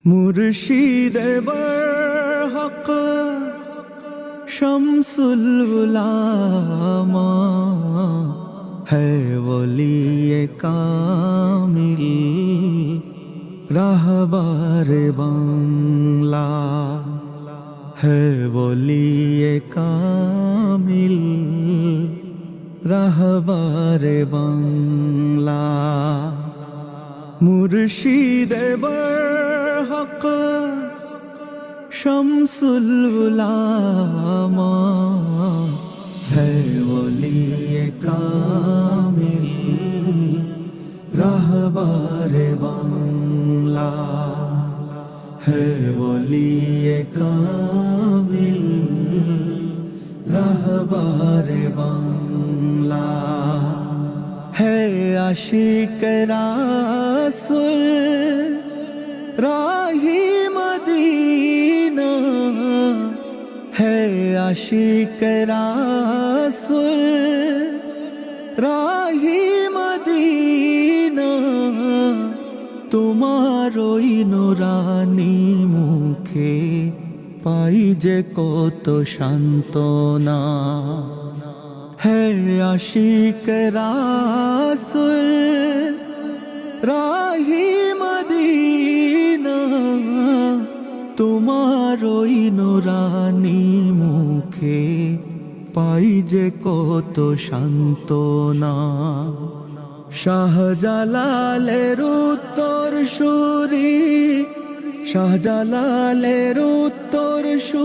মুর্শিদ বরহক শামসুল উলামা है वली कामिल रहबर बांग्ला है वली कामिल रहबर बांग्ला मुर्शिद बरहक शम्सुल उलामा है वली कामिल रहबर बांग्ला है वली कामिल रहबर बांग्ला है आशिक रासुल राही मदीना है आशिक रासुल राही मदीना তোমারই নুরানি মুখে পাই যে কত সান্ত্বনা है आशिक रासुल राही मदीना তোমারই নুরানি মুখে পাই যে কত সান্ত্বনা শাহজালালের উত্তর সুরি শাহজালালের উত্তর সুরি